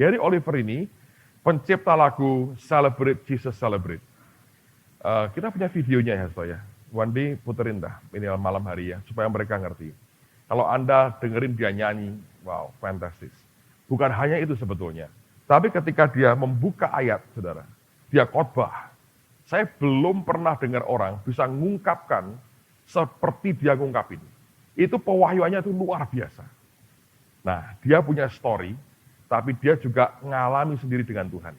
Gary Oliver ini pencipta lagu Celebrate Jesus Celebrate. Kita punya videonya ya, Soya. Wandi puterin dah, ini malam hari ya, supaya mereka ngerti. Kalau Anda dengerin dia nyanyi, wow, fantastis. Bukan hanya itu sebetulnya. Tapi ketika dia membuka ayat, saudara, dia khotbah. Saya belum pernah dengar orang bisa ngungkapkan seperti dia ngungkapin. Itu pewahyuannya itu luar biasa. Nah, dia punya story, tapi dia juga ngalami sendiri dengan Tuhan.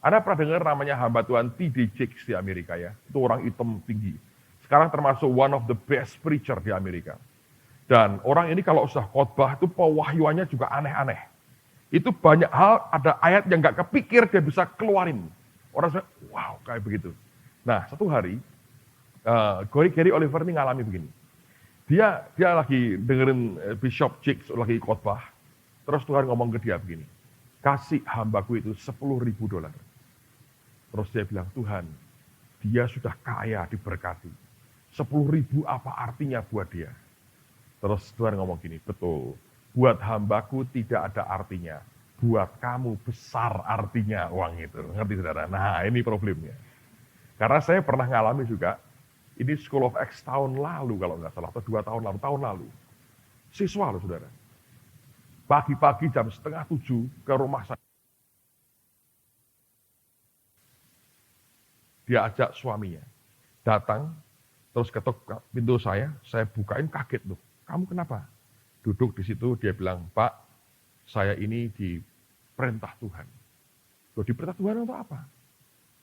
Anda pernah dengar namanya hamba Tuhan T.D. Jakes di Amerika ya? Itu orang hitam tinggi. Sekarang termasuk one of the best preacher di Amerika. Dan orang ini kalau sudah khotbah itu pewahyuannya juga aneh-aneh. Itu banyak hal, ada ayat yang gak kepikir dia bisa keluarin. Orang saya, wow, kayak begitu. Nah, satu hari, Gary Oliver ini ngalami begini. Dia lagi dengerin Bishop Jakes lagi khotbah. Terus Tuhan ngomong ke dia begini, kasih hambaku itu $10.000. Terus dia bilang, Tuhan, dia sudah kaya diberkati. 10.000 apa artinya buat dia? Terus Tuhan ngomong gini, betul, buat hambaku tidak ada artinya. Buat kamu besar artinya uang itu. Ngerti saudara? Nah ini problemnya. Karena saya pernah ngalami juga, ini School of Acts tahun lalu kalau nggak salah, atau 2 tahun lalu. Siswa loh saudara. Pagi-pagi jam 6:30 ke rumah saya. Dia ajak suaminya. Datang, terus ketuk pintu saya bukain kaget loh. Kamu kenapa? Duduk di situ, dia bilang, Pak, saya ini diperintah Tuhan. Loh, diperintah Tuhan untuk apa?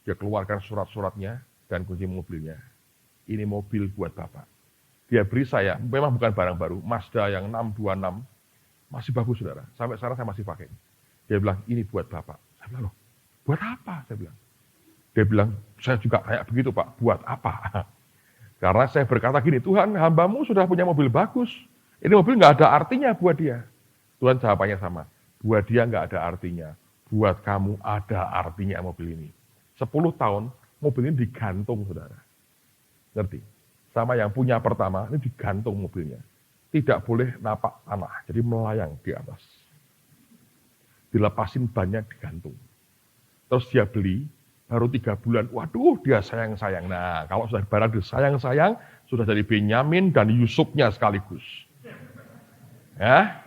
Dia keluarkan surat-suratnya dan kunci mobilnya. Ini mobil buat Bapak. Dia beri saya, memang bukan barang baru, Mazda yang 626, masih bagus saudara. Sampai sekarang saya masih pakai. Dia bilang, ini buat Bapak. Saya bilang, loh, buat apa? Saya bilang. Dia bilang, saya juga kayak begitu Pak, buat apa? Karena saya berkata gini, Tuhan hambamu sudah punya mobil bagus. Ini mobil nggak ada artinya buat dia. Tuhan jawabannya sama, buat dia nggak ada artinya. Buat kamu ada artinya mobil ini. 10 tahun mobil ini digantung saudara. Ngerti? Sama yang punya pertama, ini digantung mobilnya. Tidak boleh napak tanah, jadi melayang di atas. Dilepasin bannya digantung. Terus dia beli, baru 3 bulan, waduh dia sayang-sayang. Nah kalau sudah barang disayang-sayang, sudah jadi Benyamin dan Yusufnya sekaligus. Ya,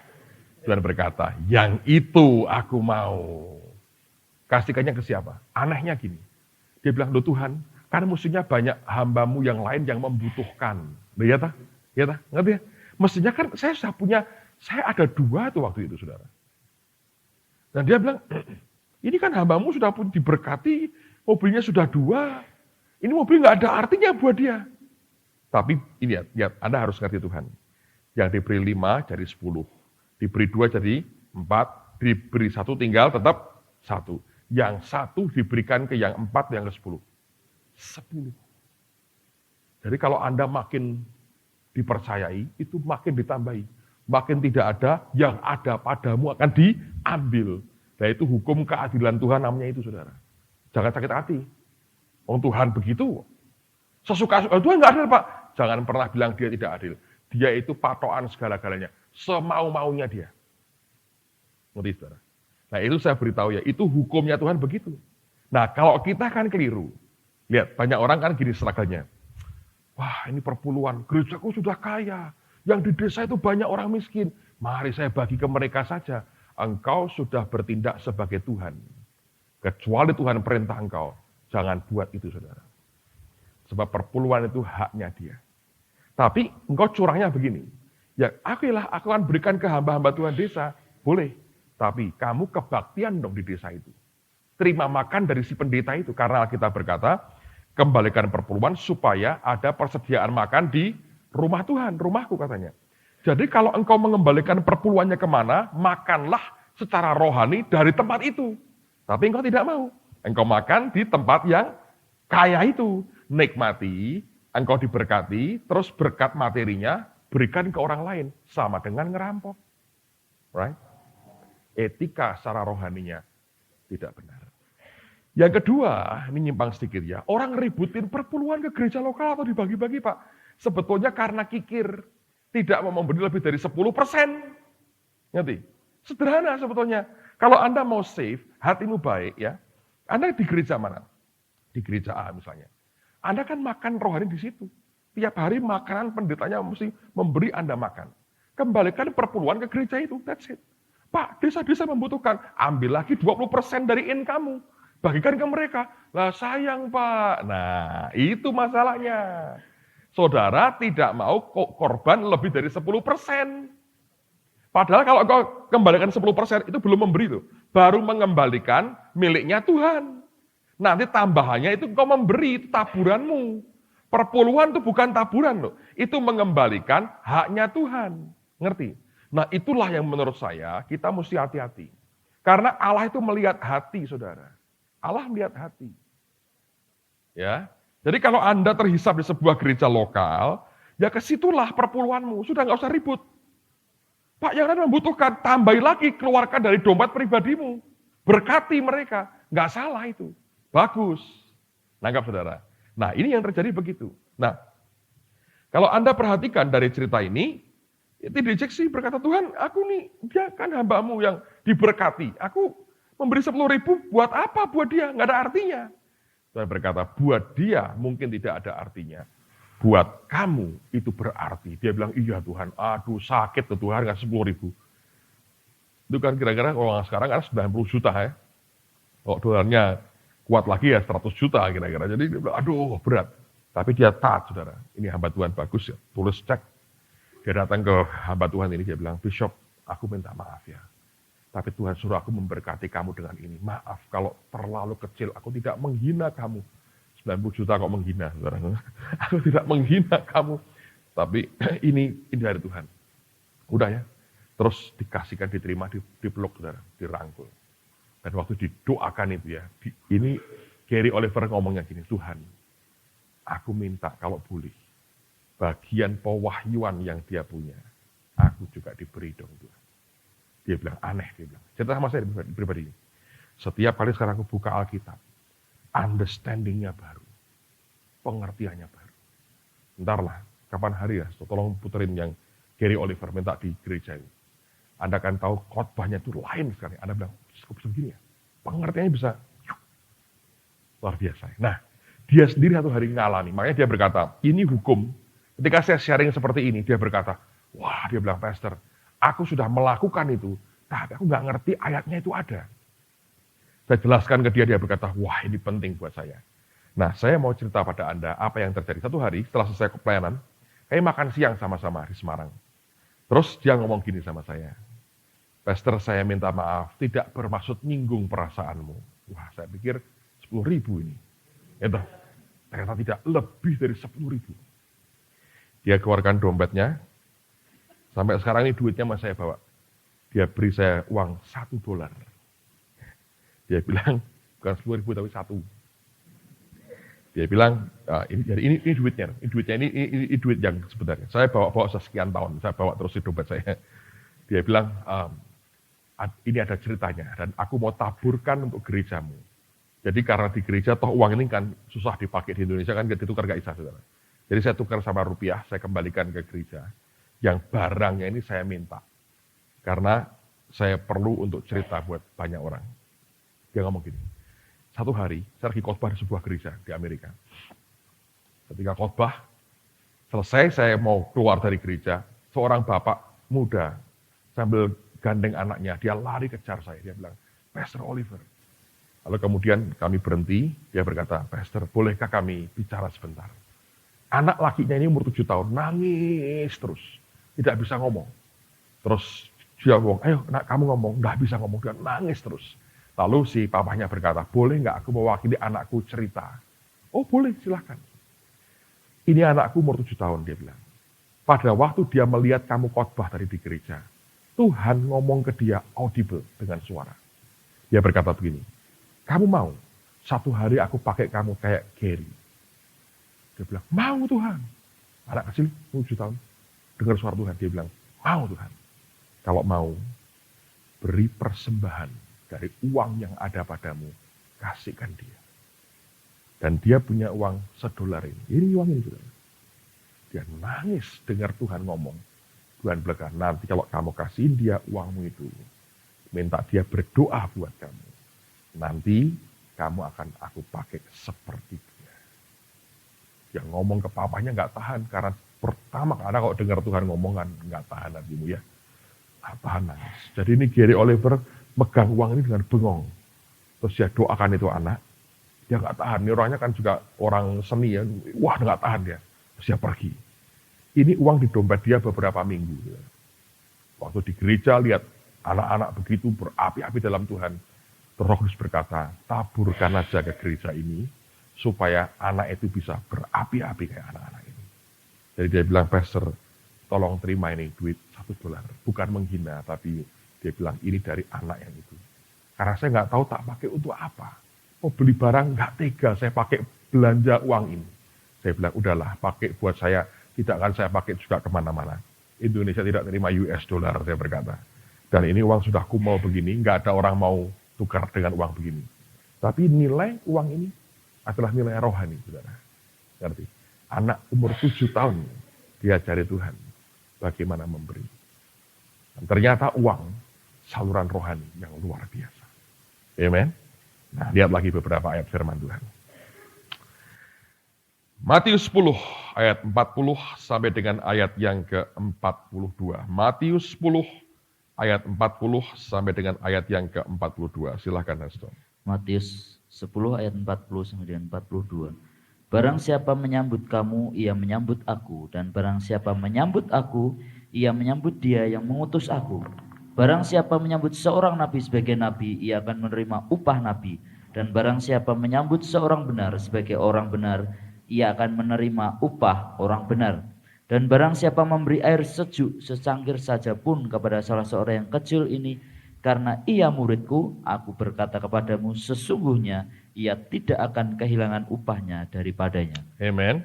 Tuhan berkata, yang itu aku mau. Kasihkannya ke siapa? Anehnya gini, dia bilang, loh Tuhan, kan mestinya banyak hambamu yang lain yang membutuhkan. Ya tak? Ngerti ya? Mestinya kan saya sudah punya, saya ada 2 tuh waktu itu saudara. Dan dia bilang, ini kan hambamu sudah pun diberkati, mobilnya sudah 2, ini mobil nggak ada artinya buat dia. Tapi ini ya, Anda harus ngerti Tuhan. Yang diberi 5 jadi 10, diberi 2 jadi 4, diberi 1 tinggal tetap 1. Yang 1 diberikan ke yang 4, yang ke 10. 10. Jadi kalau Anda makin dipercayai, itu makin ditambahi. Makin tidak ada, yang ada padamu akan diambil. Nah itu hukum keadilan Tuhan namanya itu saudara. Jangan sakit hati. Tuhan begitu. Sesuka Tuhan nggak adil Pak. Jangan pernah bilang dia tidak adil. Dia itu patokan segala-galanya. Semau-maunya dia. Ngerti saudara? Nah itu saya beritahu ya, itu hukumnya Tuhan begitu. Nah kalau kita kan keliru. Lihat, banyak orang kan gini struggle-nya. Wah ini perpuluhan, gerejaku sudah kaya. Yang di desa itu banyak orang miskin. Mari saya bagi ke mereka saja. Engkau sudah bertindak sebagai Tuhan. Kecuali Tuhan perintah engkau. Jangan buat itu saudara. Sebab perpuluhan itu haknya dia. Tapi engkau curangnya begini. Ya aku akan berikan ke hamba-hamba Tuhan desa. Boleh. Tapi kamu kebaktian dong di desa itu. Terima makan dari si pendeta itu. Karena kita berkata, kembalikan perpuluhan supaya ada persediaan makan di rumah Tuhan. Rumahku katanya. Jadi kalau engkau mengembalikan perpuluhannya kemana, makanlah secara rohani dari tempat itu. Tapi engkau tidak mau. Engkau makan di tempat yang kaya itu. Nikmati, engkau diberkati, terus berkat materinya berikan ke orang lain. Sama dengan ngerampok. Right? Etika secara rohaninya tidak benar. Yang kedua, ini nyimpang sedikit ya. Orang ributin perpuluhan ke gereja lokal atau dibagi-bagi Pak. Sebetulnya karena kikir. Tidak mau memberi lebih dari 10%. Ngerti? Sederhana sebetulnya. Kalau Anda mau save, hatimu baik ya, Anda di gereja mana? Di gereja A misalnya. Anda kan makan rohani di situ. Tiap hari makanan pendetanya mesti memberi Anda makan. Kembalikan perpuluhan ke gereja itu, that's it. Pak, desa-desa membutuhkan, ambil lagi 20% dari income-mu. Bagikan ke mereka. Lah sayang Pak. Nah, itu masalahnya. Saudara tidak mau korban lebih dari 10%. Padahal kalau kau kembalikan 10% itu belum memberi tuh. Baru mengembalikan miliknya Tuhan. Nanti tambahannya itu kau memberi, itu taburanmu. Perpuluhan itu bukan taburan loh. Itu mengembalikan haknya Tuhan. Ngerti? Nah itulah yang menurut saya kita mesti hati-hati. Karena Allah itu melihat hati saudara. Allah melihat hati. Ya, jadi kalau Anda terhisap di sebuah gereja lokal, ya kesitulah perpuluhanmu. Sudah nggak usah ribut. Pak yang Anda membutuhkan, tambahi lagi, keluarkan dari dompet pribadimu. Berkati mereka. Nggak salah itu. Bagus. Nangkap saudara. Nah ini yang terjadi begitu. Nah, kalau Anda perhatikan dari cerita ini, T.D. Jakes berkata, Tuhan aku nih, dia kan hamba-Mu yang diberkati. Aku memberi 10.000 buat apa buat dia? Nggak ada artinya. Tuhan berkata, buat dia mungkin tidak ada artinya. Buat kamu itu berarti. Dia bilang, iya Tuhan, aduh sakit tuh Tuhan, nggak 10.000. Itu kan kira-kira orang sekarang kan 90 juta ya. Kalau dolarnya kuat lagi ya 100 juta kira-kira. Jadi dia bilang, aduh berat. Tapi dia taat saudara. Ini hamba Tuhan bagus ya. Tulis cek. Dia datang ke hamba Tuhan ini, dia bilang, Bishop, aku minta maaf ya. Tapi Tuhan suruh aku memberkati kamu dengan ini. Maaf kalau terlalu kecil, aku tidak menghina kamu. 90 juta kok menghina, saudara. Aku tidak menghina kamu. Tapi ini dari Tuhan. Udah ya. Terus dikasihkan, diterima, dipeluk, saudara. Dirangkul. Dan waktu didoakan itu ya, ini Gary Oliver ngomongnya gini, Tuhan, aku minta kalau boleh, bagian pewahyuan yang dia punya, aku juga diberi dong Tuhan. Dia bilang, aneh, dia bilang. Cerita sama saya pribadi. Setiap kali sekarang aku buka Alkitab, understanding-nya baru, pengertiannya baru. Entarlah, kapan hari ya, tolong puterin yang Gary Oliver minta di gereja ini. Anda akan tahu khotbahnya itu lain sekali. Anda bilang, kok bisa begini ya? Pengertiannya bisa luar biasa. Nah, dia sendiri satu hari ngalami. Makanya dia berkata, ini hukum. Ketika saya sharing seperti ini, dia berkata, wah dia bilang, Pastor, aku sudah melakukan itu, tapi aku nggak ngerti ayatnya itu ada. Saya jelaskan ke dia, dia berkata, wah ini penting buat saya. Nah, saya mau cerita pada Anda apa yang terjadi. Satu hari setelah selesai pelayanan, kami makan siang sama-sama di Semarang. Terus dia ngomong gini sama saya, Pastor, saya minta maaf, tidak bermaksud nyinggung perasaanmu. Wah, saya pikir 10.000 ini. Itu, ternyata tidak, lebih dari 10.000. Dia keluarkan dompetnya, sampai sekarang ini duitnya masih saya bawa. Dia beri saya uang $1. Dia bilang, bukan 10.000 tapi 1. Dia bilang, ini duitnya, ini duit yang sebenarnya. Saya bawa sekian tahun, saya bawa terus di dompet saya. Dia bilang, ini ada ceritanya, dan aku mau taburkan untuk gerejamu. Jadi karena di gereja, toh uang ini kan susah dipakai di Indonesia, kan ditukar gak bisa, saudara. Jadi saya tukar sama rupiah, saya kembalikan ke gereja. Yang barangnya ini saya minta. Karena saya perlu untuk cerita buat banyak orang. Dia ngomong gini, satu hari, saya lagi khotbah di sebuah gereja di Amerika. Ketika khotbah, selesai saya mau keluar dari gereja, seorang bapak muda, sambil gandeng anaknya, dia lari kejar saya. Dia bilang, Pastor Oliver. Lalu kemudian kami berhenti, dia berkata, Pastor, bolehkah kami bicara sebentar? Anak lakinya ini umur 7 tahun, nangis terus. Tidak bisa ngomong. Terus dia ngomong, ayo nak, kamu ngomong. Nggak bisa ngomong, dia nangis terus. Lalu si papahnya berkata, boleh nggak aku mewakili anakku cerita? Oh boleh, silakan. Ini anakku umur 7 tahun, dia bilang. Pada waktu dia melihat kamu khotbah tadi di gereja, Tuhan ngomong ke dia audible dengan suara. Dia berkata begini, kamu mau satu hari aku pakai kamu kayak Gary? Dia bilang, mau Tuhan. Anak kecil 7 tahun, dengar suara Tuhan. Dia bilang, mau Tuhan. Kalau mau, beri persembahan dari uang yang ada padamu, kasihkan dia. Dan dia punya uang $1 ini. Ini uang ini juga. Dia nangis dengar Tuhan ngomong. Tuhan bilang, nanti kalau kamu kasihin dia uangmu itu, minta dia berdoa buat kamu. Nanti kamu akan aku pakai seperti dia. Yang ngomong ke papanya nggak tahan, karena pertama kali kalau dengar Tuhan ngomong kan nggak tahan hatimu ya. Nggak tahan nangis. Jadi ini Gary Oliver megang uang ini dengan bengong. Terus dia doakan itu anak, dia nggak tahan. Ini orangnya kan juga orang seni ya, wah nggak tahan dia. Terus dia pergi. Ini uang di dompet dia beberapa minggu. Waktu di gereja lihat anak-anak begitu berapi-api dalam Tuhan, Roh Kudus berkata, taburkan aja ke gereja ini, supaya anak itu bisa berapi-api kayak anak-anak ini. Jadi dia bilang, Pastor, tolong terima ini duit $1. Bukan menghina, tapi dia bilang, ini dari anak yang itu. Karena saya nggak tahu tak pakai untuk apa. Mau beli barang nggak tega, saya pakai belanja uang ini. Saya bilang, udahlah, pakai buat saya, tidak akan saya pakai juga kemana-mana. Indonesia tidak terima US dollar, saya berkata. Dan ini uang sudah kumal begini, nggak ada orang mau tukar dengan uang begini. Tapi nilai uang ini adalah nilai rohani, saudara. Ngerti? Anak umur 7 tahun, diajari Tuhan bagaimana memberi. Dan ternyata uang, saluran rohani yang luar biasa. Amen. Nah, lihat lagi beberapa ayat firman Tuhan. Matius 10 ayat 40 sampai dengan ayat yang ke-42. Matius 10 ayat 40 sampai dengan ayat yang ke-42. Silakan Pastor. Matius 10 ayat 40 sampai dengan 42. Barang siapa menyambut kamu, ia menyambut aku, dan barang siapa menyambut aku, ia menyambut dia yang mengutus aku. Barang siapa menyambut seorang nabi sebagai nabi, ia akan menerima upah nabi. Dan barang siapa menyambut seorang benar sebagai orang benar, ia akan menerima upah orang benar. Dan barang siapa memberi air sejuk secangkir saja pun kepada salah seorang yang kecil ini, karena ia muridku, aku berkata kepadamu, sesungguhnya ia tidak akan kehilangan upahnya daripadanya. Amen.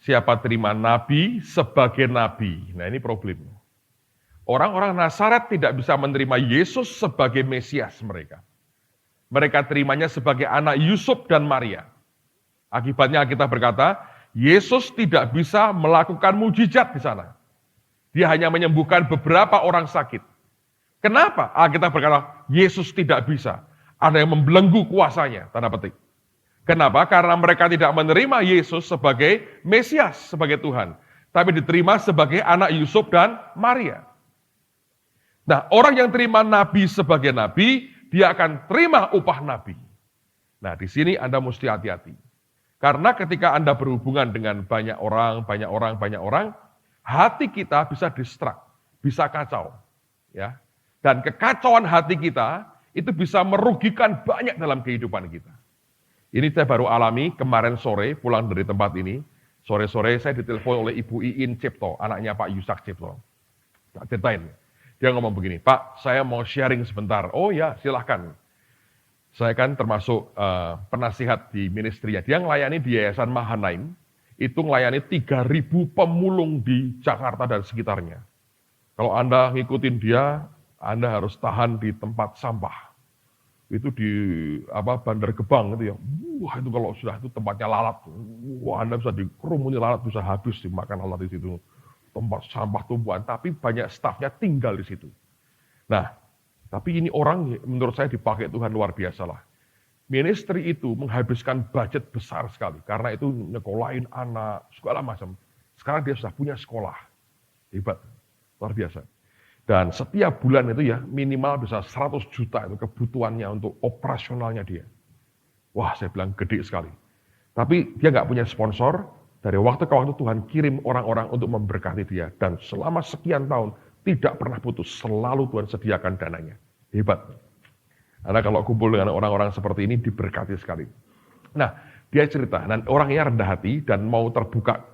Siapa terima nabi sebagai nabi. Nah ini problem. Orang-orang Nazaret tidak bisa menerima Yesus sebagai Mesias mereka. Mereka terimanya sebagai anak Yusuf dan Maria. Akibatnya kita berkata, Yesus tidak bisa melakukan mujizat di sana. Dia hanya menyembuhkan beberapa orang sakit. Kenapa? Kita berkata, Yesus tidak bisa. Ada yang membelenggu kuasanya, tanda petik. Kenapa? Karena mereka tidak menerima Yesus sebagai Mesias, sebagai Tuhan. Tapi diterima sebagai anak Yusuf dan Maria. Nah, orang yang terima nabi sebagai nabi, dia akan terima upah nabi. Nah, di sini Anda mesti hati-hati. Karena ketika Anda berhubungan dengan banyak orang, hati kita bisa distrak, bisa kacau. Ya. Dan kekacauan hati kita, itu bisa merugikan banyak dalam kehidupan kita. Ini saya baru alami kemarin sore, pulang dari tempat ini. Sore-sore saya ditelepon oleh Ibu Iin Cipto, anaknya Pak Yusak Cipto. Tak ceritain. Dia ngomong begini, Pak, saya mau sharing sebentar. Oh ya, silahkan. Saya kan termasuk penasihat di ministrinya. Dia melayani di Yayasan Mahanaim, itu melayani 3.000 pemulung di Jakarta dan sekitarnya. Kalau Anda ngikutin dia, Anda harus tahan di tempat sampah. Itu di Bandar Gebang itu ya. Wah, itu kalau sudah itu tempatnya lalat. Wah, Anda bisa dikerumuni lalat, bisa habis dimakan lalat di situ. Tempat sampah tumpuan, tapi banyak stafnya tinggal di situ. Nah, tapi ini orang menurut saya dipakai Tuhan luar biasa lah. Ministry itu menghabiskan budget besar sekali, karena itu nyekolahin anak, segala macam. Sekarang dia sudah punya sekolah. Hebat, luar biasa. Dan setiap bulan itu ya minimal bisa 100 juta itu kebutuhannya untuk operasionalnya dia. Wah, saya bilang gede sekali. Tapi dia nggak punya sponsor, dari waktu ke waktu Tuhan kirim orang-orang untuk memberkati dia. Dan selama sekian tahun tidak pernah putus, selalu Tuhan sediakan dananya. Hebat. Karena kalau kumpul dengan orang-orang seperti ini diberkati sekali. Nah, dia cerita, dan orangnya rendah hati dan mau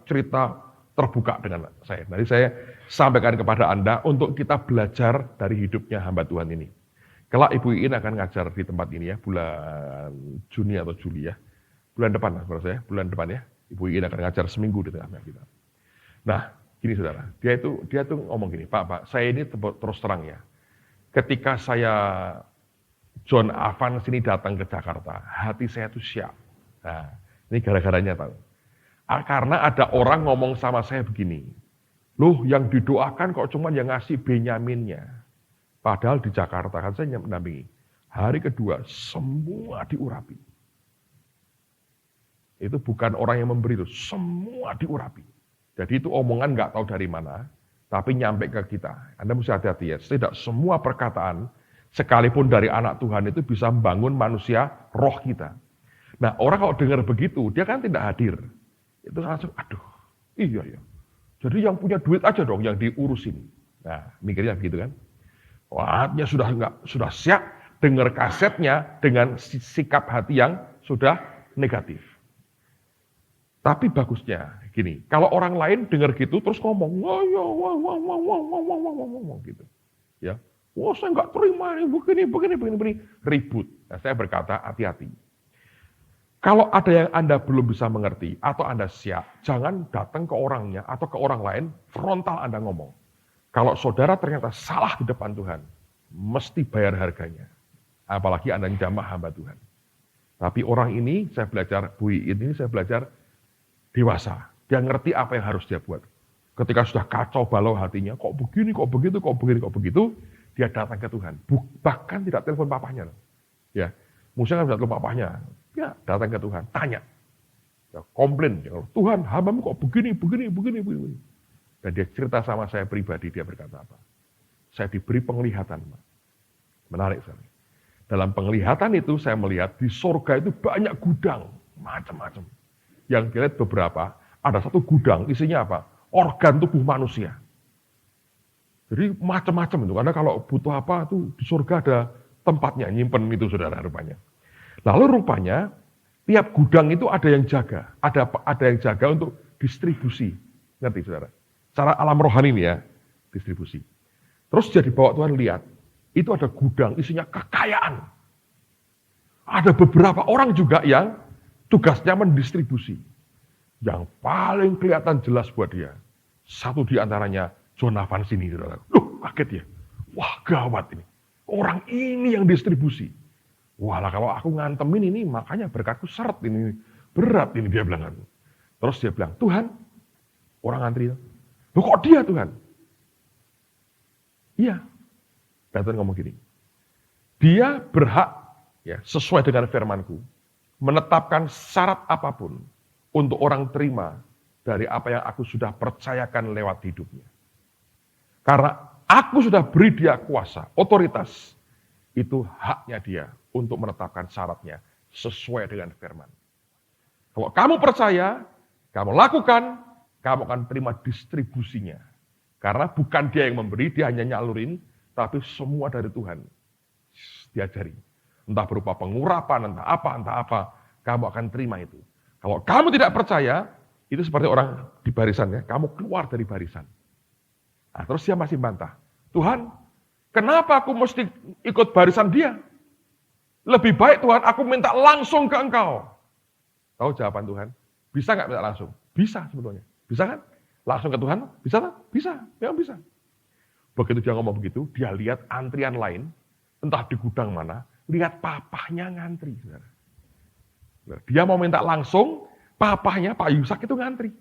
cerita terbuka dengan saya. Nanti saya sampaikan kepada Anda untuk kita belajar dari hidupnya hamba Tuhan ini. Kelak Ibu Iin akan ngajar di tempat ini ya, bulan Juni atau Juli ya. Bulan depan lah, menurut saya, bulan depan ya. Ibu Iin akan ngajar seminggu di tengah-tengah kita. Nah, gini saudara, dia tuh ngomong gini, Pak, saya ini terus terang ya. Ketika saya John Avans ini datang ke Jakarta, hati saya tuh siap. Nah, ini gara-garanya tahu. Karena ada orang ngomong sama saya begini, loh yang didoakan kok cuma yang ngasih Benyaminnya. Padahal di Jakarta kan saya mendampingi. Hari kedua semua diurapi. Itu bukan orang yang memberi itu, semua diurapi. Jadi itu omongan nggak tahu dari mana, tapi nyampe ke kita. Anda mesti hati-hati ya, tidak semua perkataan, sekalipun dari anak Tuhan itu bisa membangun manusia roh kita. Nah orang kalau dengar begitu, dia kan tidak hadir. Itu langsung, aduh, iya ya. Jadi yang punya duit aja dong yang diurusin. Nah mikirnya begitu kan. Wahnya sudah siap dengar kasetnya dengan sikap hati yang sudah negatif. Tapi bagusnya gini, kalau orang lain dengar gitu terus ngomong, wah gitu, ya, wah saya nggak terima ini begini, ribut. Nah, saya berkata hati-hati. Kalau ada yang Anda belum bisa mengerti atau Anda siap, jangan datang ke orangnya atau ke orang lain frontal Anda ngomong. Kalau saudara ternyata salah di depan Tuhan, mesti bayar harganya. Apalagi Anda jamah hamba Tuhan. Tapi orang ini saya belajar, ini saya belajar dewasa. Dia ngerti apa yang harus dia buat. Ketika sudah kacau balau hatinya, kok begini, kok begitu, kok begini, kok begitu, dia datang ke Tuhan. Bahkan tidak telepon papahnya. Ya, musuhnya tidak telepon papahnya. Ya, datang ke Tuhan, tanya. Ya, komplain. Ya, Tuhan, hambamu kok begini. Dan dia cerita sama saya pribadi, dia berkata apa? Saya diberi penglihatan. Menarik sekali. Dalam penglihatan itu saya melihat di surga itu banyak gudang, macam-macam. Yang dilihat beberapa, ada satu gudang, isinya apa? Organ tubuh manusia. Jadi macam-macam itu, karena kalau butuh apa tuh di surga ada tempatnya, nyimpen itu saudara rupanya. Lalu rupanya, tiap gudang itu ada yang jaga, ada yang jaga untuk distribusi. Ngerti saudara? Secara alam rohani ini ya, distribusi. Terus jadi bawa Tuhan lihat, itu ada gudang, isinya kekayaan. Ada beberapa orang juga yang tugasnya mendistribusi. Yang paling kelihatan jelas buat dia. Satu di antaranya, Jonavan sini. Loh, kaget ya. Wah, gawat ini. Orang ini yang distribusi. Wah, lah kalau aku ngantemin ini, makanya berkatku seret ini. Berat ini, dia bilang. Terus dia bilang, Tuhan, orang antri. Loh, kok dia Tuhan? Iya. Dan Tuhan ngomong gini. Dia berhak, ya, sesuai dengan firmanku, menetapkan syarat apapun untuk orang terima dari apa yang aku sudah percayakan lewat hidupnya. Karena aku sudah beri dia kuasa, otoritas, itu haknya dia untuk menetapkan syaratnya sesuai dengan firman. Kalau kamu percaya, kamu lakukan, kamu akan terima distribusinya. Karena bukan dia yang memberi, dia hanya nyalurin, tapi semua dari Tuhan diajari. Entah berupa pengurapan, entah apa, kamu akan terima itu. Kalau kamu tidak percaya, itu seperti orang di barisan ya, kamu keluar dari barisan. Nah, terus dia masih bantah. Tuhan, kenapa aku mesti ikut barisan dia? Lebih baik Tuhan, aku minta langsung ke Engkau. Tahu jawaban Tuhan? Bisa nggak minta langsung? Bisa sebetulnya. Bisa kan? Langsung ke Tuhan? Bisa kan? Bisa, memang bisa. Begitu dia ngomong begitu, dia lihat antrian lain, entah di gudang mana, lihat papahnya ngantri. Dia mau minta langsung, papahnya Pak Yusak itu ngantri.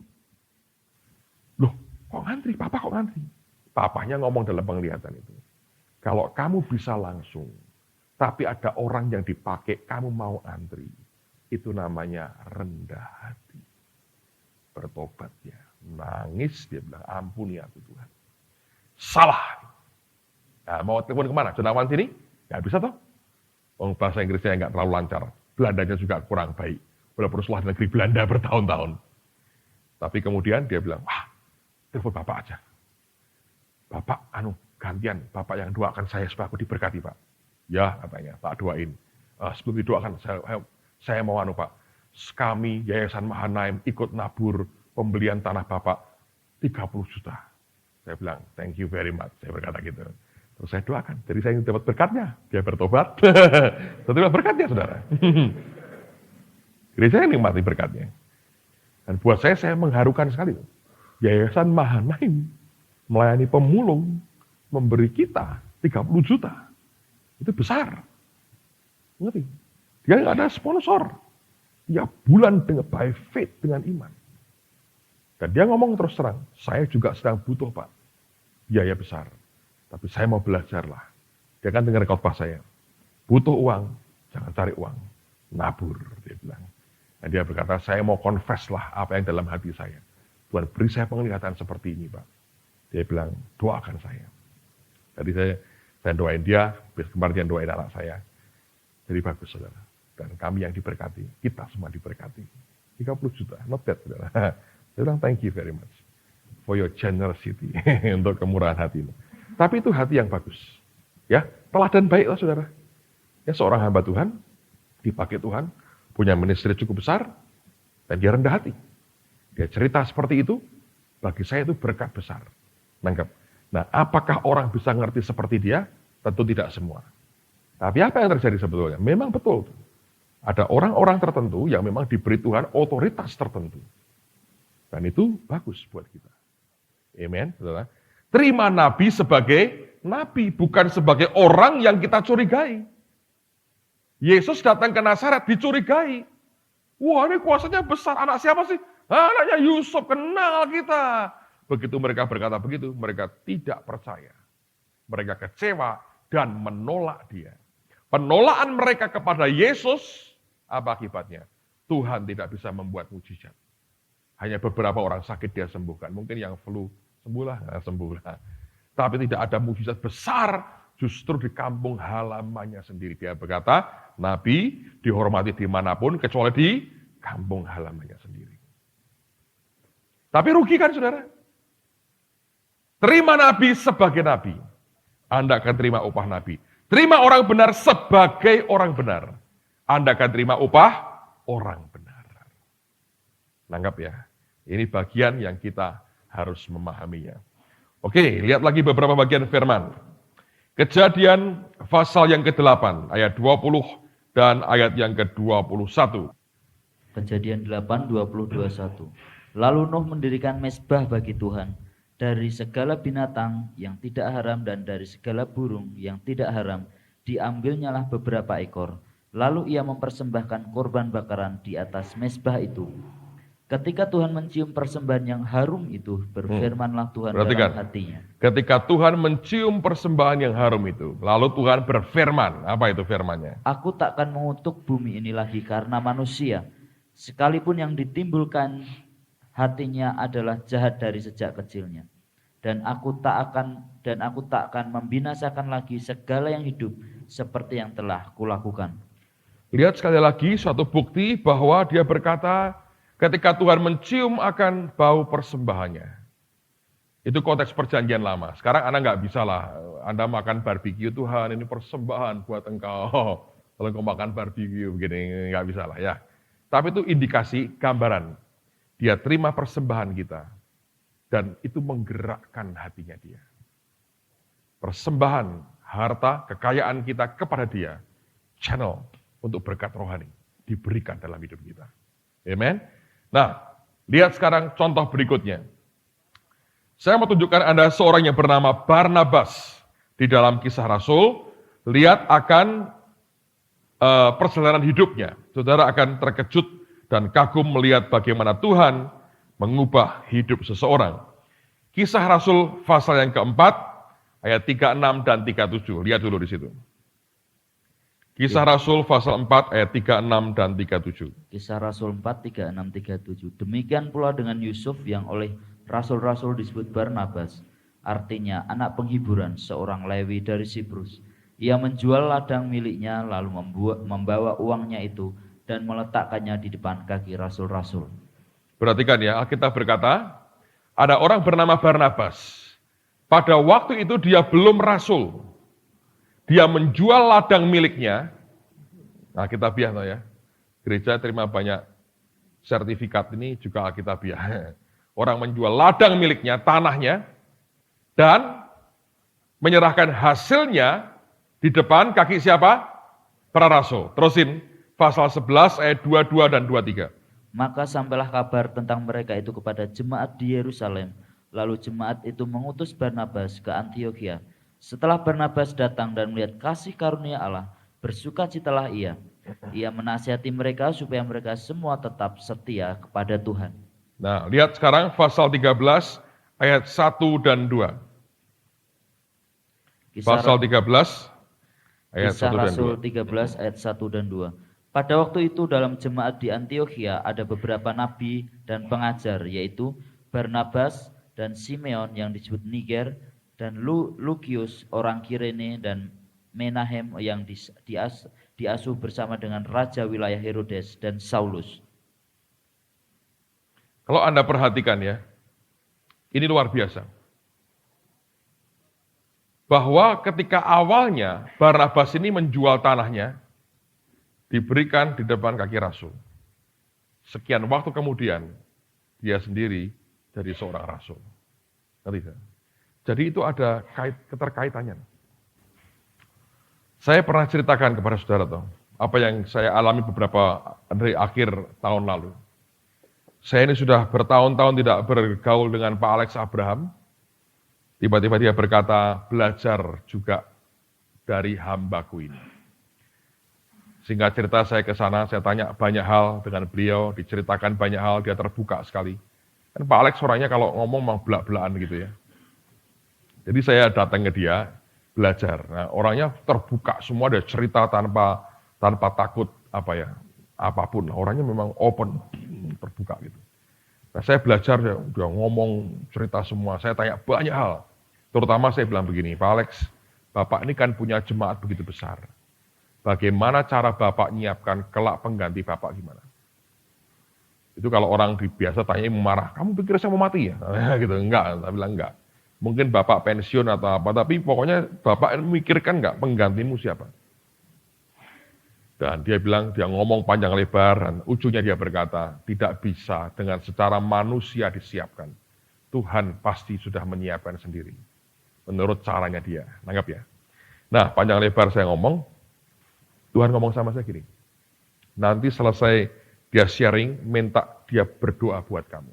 Loh, kok ngantri? Papa kok ngantri? Papahnya ngomong dalam penglihatan itu. Kalau kamu bisa langsung, tapi ada orang yang dipakai, kamu mau antri. Itu namanya rendah hati. Bertobat ya. Nangis, dia bilang, ampuni aku Tuhan. Salah. Nah, mau telepon kemana? Jonawan sini? Gak bisa toh. Bahasa Inggrisnya nggak terlalu lancar. Belandanya juga kurang baik. Walaupun setelah negeri Belanda bertahun-tahun. Tapi kemudian dia bilang, wah, telepon Bapak aja. Bapak, gantian. Bapak yang doakan saya supaya aku diberkati, Pak. Ya, katanya, tak doain. Sebelum didoakan, saya mau Pak. Kami, Yayasan Mahanaim, ikut nabur pembelian tanah Bapak 30 juta. Saya bilang, thank you very much. Saya berkata gitu. Terus saya doakan. Jadi saya dapat berkatnya. Dia bertobat. Saya dapat berkatnya, saudara. Jadi saya nikmati berkatnya. Dan buat saya mengharukan sekali. Yayasan Mahanaim melayani pemulung, memberi kita 30 juta. Itu besar. Ngerti? Dia nggak ada sponsor. Tiap bulan dengan by faith, dengan iman. Dan dia ngomong terus terang, saya juga sedang butuh Pak. Biaya besar. Tapi saya mau belajar lah. Dia kan dengar khotbah saya. Butuh uang, jangan cari uang. Nabur, dia bilang. Dan dia berkata, saya mau confess lah apa yang dalam hati saya. Tuhan beri saya penglihatan seperti ini, Pak. Dia bilang, doakan saya. Jadi saya doain dia, kemarin dia doain anak saya. Jadi bagus, saudara. Dan kami yang diberkati, kita semua diberkati. 30 juta, not bad, saudara. Saya bilang, thank you very much for your generosity, untuk kemurahan hatimu. Tapi itu hati yang bagus. Ya, teladan baiklah, saudara. Ya, seorang hamba Tuhan, dipakai Tuhan, punya ministry cukup besar, dan dia rendah hati. Dia cerita seperti itu, bagi saya itu berkat besar. Nangkep. Nah, apakah orang bisa ngerti seperti dia? Tentu tidak semua. Tapi apa yang terjadi sebetulnya? Memang betul. Ada orang-orang tertentu yang memang diberi Tuhan otoritas tertentu. Dan itu bagus buat kita. Amen, saudara. Terima nabi sebagai nabi, bukan sebagai orang yang kita curigai. Yesus datang ke Nazaret dicurigai. Wah, ini kuasanya besar. Anak siapa sih? Anaknya Yusuf, kenal kita. Begitu mereka berkata begitu, mereka tidak percaya. Mereka kecewa dan menolak dia. Penolakan mereka kepada Yesus, apa akibatnya? Tuhan tidak bisa membuat mujizat. Hanya beberapa orang sakit dia sembuhkan. Mungkin yang flu, sembuhlah. Tapi tidak ada mujizat besar, justru di kampung halamannya sendiri. Dia berkata, nabi dihormati dimanapun, kecuali di kampung halamannya sendiri. Tapi rugi kan, saudara? Terima nabi sebagai nabi. Anda akan terima upah nabi. Terima orang benar sebagai orang benar. Anda akan terima upah orang benar. Nanggap ya. Ini bagian yang kita harus memahaminya. Oke, lihat lagi beberapa bagian firman. Kejadian pasal yang ke-8, ayat 20 dan ayat yang ke-21. Kejadian 8, 20, 21. Lalu Nuh mendirikan mezbah bagi Tuhan dari segala binatang yang tidak haram dan dari segala burung yang tidak haram, diambilnyalah beberapa ekor. Lalu ia mempersembahkan korban bakaran di atas mezbah itu. Ketika Tuhan mencium persembahan yang harum itu, berfirmanlah Tuhan dalam hatinya. Ketika Tuhan mencium persembahan yang harum itu, lalu Tuhan berfirman. Apa itu firmannya? Aku takkan mengutuk bumi ini lagi karena manusia, sekalipun yang ditimbulkan hatinya adalah jahat dari sejak kecilnya. Dan aku tak akan membinasakan lagi segala yang hidup seperti yang telah kulakukan. Lihat sekali lagi suatu bukti bahwa dia berkata, ketika Tuhan mencium akan bau persembahannya. Itu konteks perjanjian lama. Sekarang Anda nggak bisa lah, Anda makan barbeque, Tuhan ini persembahan buat engkau. Kalau engkau makan barbeque begini, nggak bisa lah ya. Tapi itu indikasi, gambaran. Dia terima persembahan kita. Dan itu menggerakkan hatinya dia. Persembahan, harta, kekayaan kita kepada dia. Channel untuk berkat rohani. Diberikan dalam hidup kita. Amen. Nah, lihat sekarang contoh berikutnya. Saya mau tunjukkan Anda seorang yang bernama Barnabas. Di dalam Kisah Rasul, lihat akan perjalanan hidupnya. Saudara akan terkejut dan kagum melihat bagaimana Tuhan mengubah hidup seseorang. Kisah Rasul pasal yang keempat, ayat 36 dan 37. Lihat dulu di situ. Kisah Rasul pasal 4 ayat 36 dan 37. Kisah Rasul 4, 36, 37. Demikian pula dengan Yusuf yang oleh rasul-rasul disebut Barnabas. Artinya anak penghiburan, seorang Lewi dari Siprus. Ia menjual ladang miliknya lalu membawa uangnya itu dan meletakkannya di depan kaki rasul-rasul. Perhatikan ya, Alkitab berkata, ada orang bernama Barnabas. Pada waktu itu dia belum rasul. Dia menjual ladang miliknya. Nah, Alkitabiah ya. Gereja terima banyak sertifikat ini juga Alkitabiah. Orang menjual ladang miliknya, tanahnya, dan menyerahkan hasilnya di depan kaki siapa? Para rasul. Terusin, pasal 11 ayat 22 dan 23. Maka sampailah kabar tentang mereka itu kepada jemaat di Yerusalem. Lalu jemaat itu mengutus Barnabas ke Antiokhia. Setelah Barnabas datang dan melihat kasih karunia Allah, bersukacitalah ia. Ia menasihati mereka supaya mereka semua tetap setia kepada Tuhan. Nah, lihat sekarang pasal 13 ayat 1 dan 2. Pasal 13 Ayat Kisah 1 dan Rasul 2. 13 ayat 1 dan 2. Pada waktu itu dalam jemaat di Antiokhia ada beberapa nabi dan pengajar, yaitu Barnabas dan Simeon yang disebut Niger, dan Lukius orang Kirene, dan Menahem yang diasuh bersama dengan raja wilayah Herodes, dan Saulus. Kalau Anda perhatikan ya, ini luar biasa. Bahwa ketika awalnya Barnabas ini menjual tanahnya, diberikan di depan kaki Rasul. Sekian waktu kemudian, dia sendiri jadi seorang Rasul. Ngerti tidak? Jadi itu ada keterkaitannya. Saya pernah ceritakan kepada saudara toh, apa yang saya alami beberapa dari akhir tahun lalu. Saya ini sudah bertahun-tahun tidak bergaul dengan Pak Alex Abraham. Tiba-tiba dia berkata, belajar juga dari hambaku ini. Singkat cerita saya ke sana, saya tanya banyak hal dengan beliau, diceritakan banyak hal, dia terbuka sekali. Kan Pak Alex orangnya kalau ngomong mau belak-belakan gitu ya. Jadi saya datang ke dia, belajar. Nah, orangnya terbuka semua, dia cerita tanpa takut apapun. Orangnya memang open, terbuka gitu. Nah, saya belajar, dia ngomong, cerita semua. Saya tanya banyak hal. Terutama saya bilang begini, Pak Alex, Bapak ini kan punya jemaat begitu besar. Bagaimana cara Bapak nyiapkan kelak pengganti Bapak gimana? Itu kalau orang biasa tanya marah, kamu pikir saya mau mati ya? Gitu, enggak, saya bilang enggak. Mungkin Bapak pensiun atau apa, tapi pokoknya Bapak memikirkan enggak penggantimu siapa? Dan dia bilang, dia ngomong panjang lebar, dan ujungnya dia berkata, tidak bisa dengan secara manusia disiapkan. Tuhan pasti sudah menyiapkan sendiri. Menurut caranya dia, nanggap ya. Nah, panjang lebar saya ngomong, Tuhan ngomong sama saya gini, nanti selesai dia sharing, minta dia berdoa buat kamu.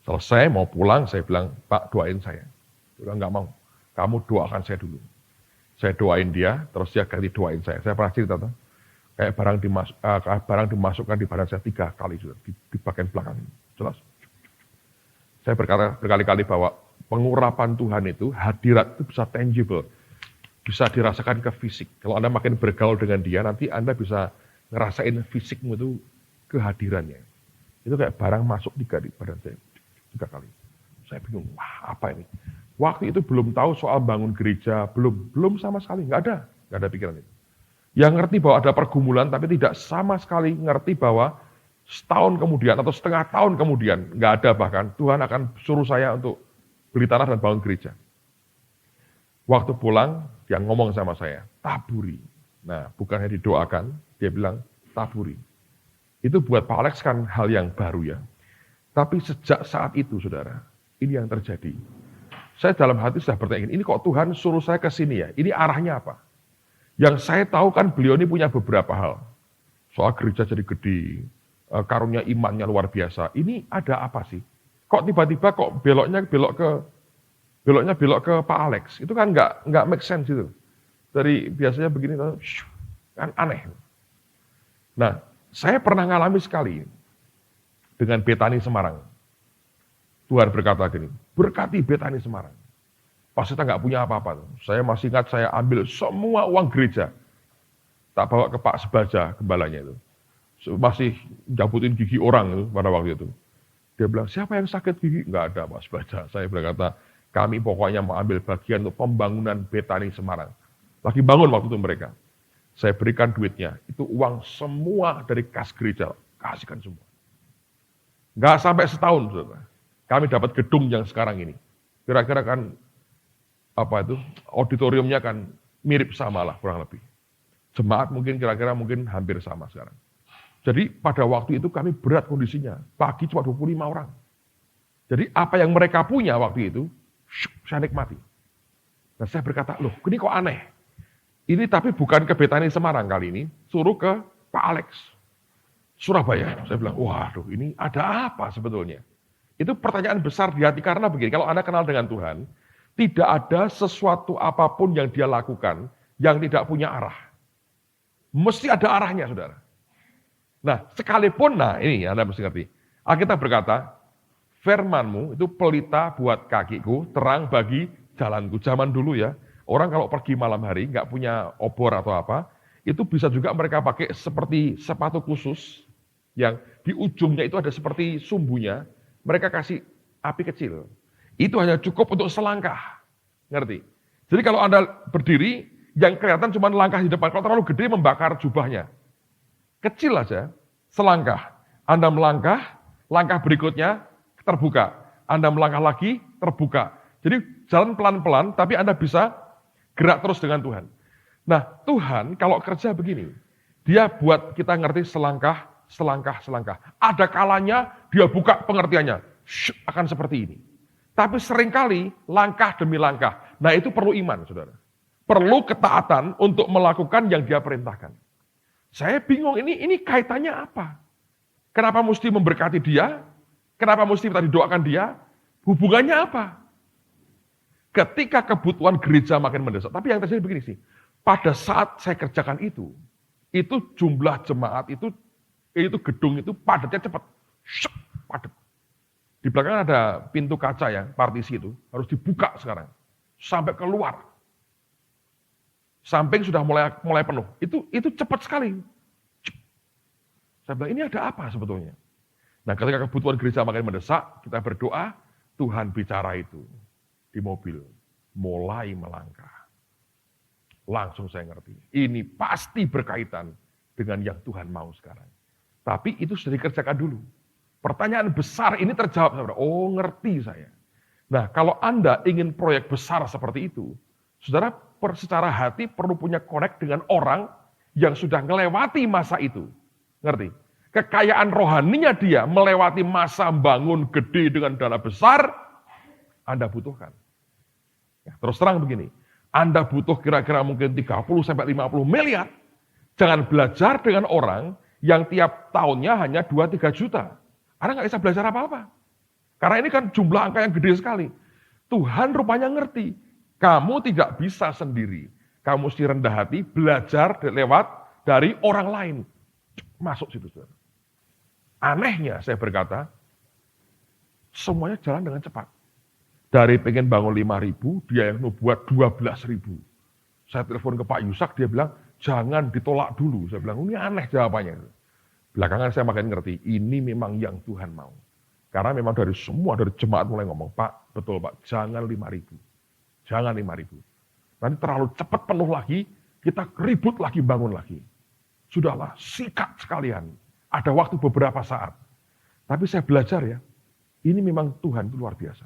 Selesai mau pulang, saya bilang, Pak doain saya. Dia bilang, enggak mau, kamu doakan saya dulu. Saya doain dia, terus dia ganti doain saya. Saya pernah cerita, tuh, kayak barang dimasukkan di badan saya 3 kali sudah, di bagian belakang ini. Jelas. Saya berkata berkali-kali bahwa pengurapan Tuhan itu, hadirat itu bisa tangible. Bisa dirasakan ke fisik. Kalau Anda makin bergaul dengan dia, nanti Anda bisa ngerasain fisikmu itu kehadirannya. Itu kayak barang masuk 3 di badan saya. 3 kali. Saya bingung, wah apa ini? Waktu itu belum tahu soal bangun gereja, belum sama sekali, nggak ada pikiran itu. Yang ngerti bahwa ada pergumulan, tapi tidak sama sekali ngerti bahwa setahun kemudian atau setengah tahun kemudian, nggak ada bahkan, Tuhan akan suruh saya untuk beli tanah dan bangun gereja. Waktu pulang, dia ngomong sama saya, taburi. Nah, bukannya didoakan, dia bilang, taburi. Itu buat Pak Alex kan hal yang baru ya. Tapi sejak saat itu, saudara, ini yang terjadi. Saya dalam hati sudah bertanya, ini kok Tuhan suruh saya ke sini ya? Ini arahnya apa? Yang saya tahu kan beliau ini punya beberapa hal. Soal gereja jadi gede, karunia imannya luar biasa. Ini ada apa sih? Kok tiba-tiba kok beloknya belok ke Pak Alex? Itu kan nggak make sense itu. Dari biasanya begini, kan aneh. Nah, saya pernah ngalami sekali dengan Betani Semarang. Tuhan berkata gini, berkati Betani Semarang. Pas kita nggak punya apa-apa. Saya masih ingat saya ambil semua uang gereja. Tak bawa ke Pak Sebaja, gembalanya itu. Masih jabutin gigi orang itu pada waktu itu. Dia bilang, siapa yang sakit gigi? Nggak ada Pak Sebaja. Saya berkata, kami pokoknya mau ambil bagian untuk pembangunan Betani Semarang. Lagi bangun waktu itu mereka. Saya berikan duitnya. Itu uang semua dari kas gereja. Kasihkan semua. Nggak sampai setahun, saudara. Kami dapat gedung yang sekarang ini. Kira-kira kan auditoriumnya kan mirip sama lah kurang lebih. Jemaat mungkin kira-kira hampir sama sekarang. Jadi pada waktu itu kami berat kondisinya. Pagi cuma 25 orang. Jadi apa yang mereka punya waktu itu, saya nikmati. Nah saya berkata, loh ini kok aneh. Ini tapi bukan ke Betani Semarang kali ini, suruh ke Pak Alex. Surabaya. Saya bilang, waduh ini ada apa sebetulnya? Itu pertanyaan besar di hati karena begini, kalau Anda kenal dengan Tuhan, tidak ada sesuatu apapun yang dia lakukan yang tidak punya arah. Mesti ada arahnya, saudara. Nah, sekalipun, ini Anda mesti ngerti. Alkitab berkata, firman-Mu itu pelita buat kakiku, terang bagi jalanku. Zaman dulu ya, Orang kalau pergi malam hari, nggak punya obor atau apa, itu bisa juga mereka pakai seperti sepatu khusus, yang di ujungnya itu ada seperti sumbunya, mereka kasih api kecil. Itu hanya cukup untuk selangkah, ngerti? Jadi kalau Anda berdiri, yang kelihatan cuma langkah di depan, kalau terlalu gede membakar jubahnya. Kecil aja, selangkah. Anda melangkah, langkah berikutnya terbuka. Anda melangkah lagi, terbuka. Jadi jalan pelan-pelan, tapi Anda bisa gerak terus dengan Tuhan. Nah, Tuhan kalau kerja begini, dia buat kita ngerti selangkah, selangkah, selangkah. Ada kalanya dia buka pengertiannya, akan seperti ini. Tapi seringkali langkah demi langkah. Nah, itu perlu iman, saudara. Perlu ketaatan untuk melakukan yang dia perintahkan. Saya bingung, ini kaitannya apa? Kenapa mesti memberkati dia? Kenapa mesti kita didoakan dia? Hubungannya apa? Ketika kebutuhan gereja makin mendesak. Tapi yang terjadi begini sih, pada saat saya kerjakan itu jumlah jemaat itu gedung itu padatnya cepat. Padat. Di belakang ada pintu kaca ya, partisi itu, harus dibuka sekarang. Sampai keluar. Samping sudah mulai penuh. Itu cepat sekali. Saya bilang, ini ada apa sebetulnya? Nah, ketika kebutuhan gereja makin mendesak, kita berdoa, Tuhan bicara itu di mobil, mulai melangkah. Langsung saya ngerti, ini pasti berkaitan dengan yang Tuhan mau sekarang. Tapi itu sudah dikerjakan dulu. Pertanyaan besar ini terjawab, saudara. Oh, ngerti saya. Nah, kalau Anda ingin proyek besar seperti itu, saudara secara hati perlu punya connect dengan orang yang sudah melewati masa itu. Ngerti? Kekayaan rohaninya dia melewati masa bangun gede dengan dana besar, Anda butuhkan. Ya, terus terang begini, Anda butuh kira-kira mungkin 30-50 miliar, jangan belajar dengan orang yang tiap tahunnya hanya 2-3 juta. Anda nggak bisa belajar apa-apa. Karena ini kan jumlah angka yang gede sekali. Tuhan rupanya ngerti, kamu tidak bisa sendiri. Kamu mesti rendah hati, belajar lewat dari orang lain. Masuk situ, saudara. Anehnya saya berkata, semuanya jalan dengan cepat. Dari pengen bangun 5.000, dia yang buat 12.000. Saya telepon ke Pak Yusak, dia bilang, jangan ditolak dulu. Saya bilang, ini aneh jawabannya. Belakangan saya makin ngerti, ini memang yang Tuhan mau. Karena memang dari jemaat mulai ngomong, Pak, betul Pak, jangan 5.000. Jangan 5.000. Nanti terlalu cepat penuh lagi, kita ribut lagi, bangun lagi. Sudahlah, sikat sekalian. Ada waktu beberapa saat. Tapi saya belajar ya, ini memang Tuhan itu luar biasa.